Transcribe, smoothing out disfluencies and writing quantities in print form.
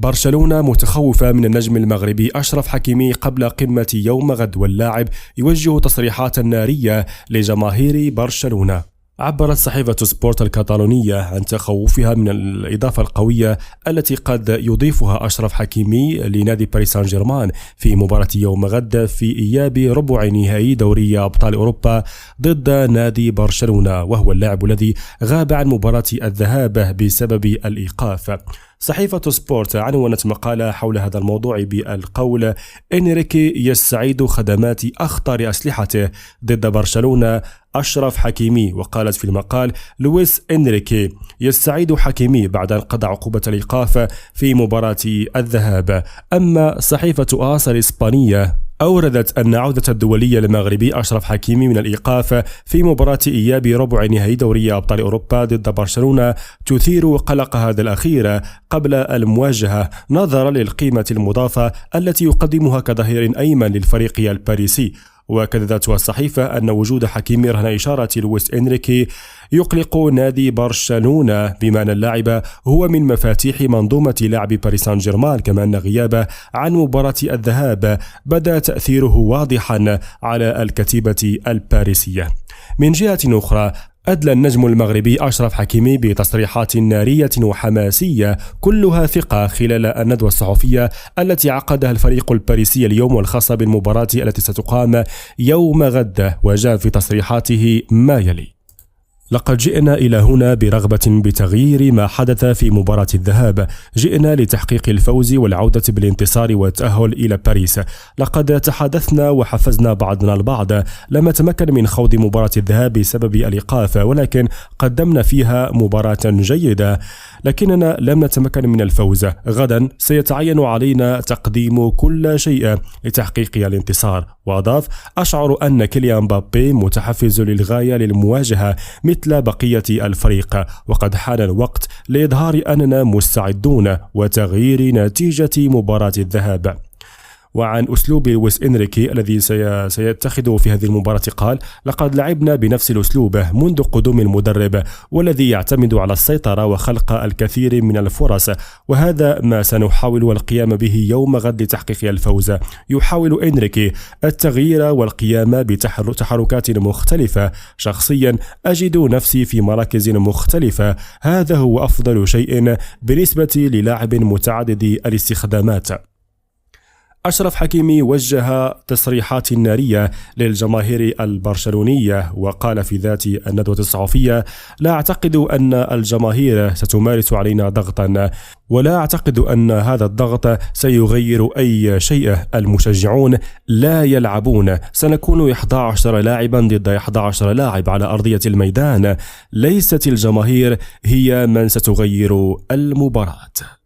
برشلونة متخوفة من النجم المغربي أشرف حكيمي قبل قمة يوم غد، واللاعب يوجه تصريحات نارية لجماهير برشلونة. عبرت صحيفة سبورت الكتالونية عن تخوفها من الإضافة القوية التي قد يضيفها أشرف حكيمي لنادي باريس سان جيرمان في مباراة يوم غد في إياب ربع نهائي دوري أبطال أوروبا ضد نادي برشلونة، وهو اللاعب الذي غاب عن مباراة الذهاب بسبب الإيقاف. صحيفة سبورت عنونت مقالة حول هذا الموضوع بالقول: إنريكي يستعيد خدمات أخطر أسلحته ضد برشلونة أشرف حكيمي. وقالت في المقال: لويس إنريكي يستعيد حكيمي بعد انقضاء عقوبة الإيقاف في مباراة الذهاب. أما صحيفة آس الإسبانية أوردت أن عودة الدولي المغربي أشرف حكيمي من الإيقاف في مباراة إياب ربع نهائي دوري أبطال أوروبا ضد برشلونة تثير قلق هذا الأخير قبل المواجهة، نظرا للقيمة المضافة التي يقدمها كظهير أيمن للفريق الباريسي. وكذبت الصحيفة أن وجود حكيمي رهن إشارة لويس إنريكي يقلق نادي برشلونة، بما أن اللاعب هو من مفاتيح منظومة لاعب باريس سان جيرمان، كما أن غيابه عن مباراة الذهاب بدا تأثيره واضحا على الكتيبة الباريسية. من جهة أخرى، أدلى النجم المغربي أشرف حكيمي بتصريحات نارية وحماسية كلها ثقة خلال الندوة الصحفية التي عقدها الفريق الباريسي اليوم، والخاصة بالمباراة التي ستقام يوم غد. وجاء في تصريحاته ما يلي: لقد جئنا إلى هنا برغبة بتغيير ما حدث في مباراة الذهاب. جئنا لتحقيق الفوز والعودة بالانتصار والتأهل إلى باريس. لقد تحدثنا وحفزنا بعضنا البعض. لم نتمكن من خوض مباراة الذهاب بسبب الإيقاف، ولكن قدمنا فيها مباراة جيدة، لكننا لم نتمكن من الفوز. غدا سيتعين علينا تقديم كل شيء لتحقيق الانتصار. وأضاف: أشعر أن كيليان مبابي متحفز للغاية للمواجهة مثل بقية الفريق، وقد حان الوقت لإظهار أننا مستعدون وتغيير نتيجة مباراة الذهاب. وعن أسلوب لويس إنريكي الذي سيتخذه في هذه المباراة قال: لقد لعبنا بنفس الأسلوب منذ قدوم المدرب، والذي يعتمد على السيطرة وخلق الكثير من الفرص، وهذا ما سنحاول القيام به يوم غد لتحقيق الفوز. يحاول إنريكي التغيير والقيام بتحركات مختلفة. شخصيا أجد نفسي في مراكز مختلفة، هذا هو أفضل شيء بالنسبة للاعب متعدد الاستخدامات. أشرف حكيمي وجه تصريحات نارية للجماهير البرشلونية، وقال في ذات الندوة الصحفية: لا أعتقد أن الجماهير ستمارس علينا ضغطا، ولا أعتقد أن هذا الضغط سيغير أي شيء. المشجعون لا يلعبون، سنكون 11 لاعبا ضد 11 لاعب على أرضية الميدان. ليست الجماهير هي من ستغير المباراة.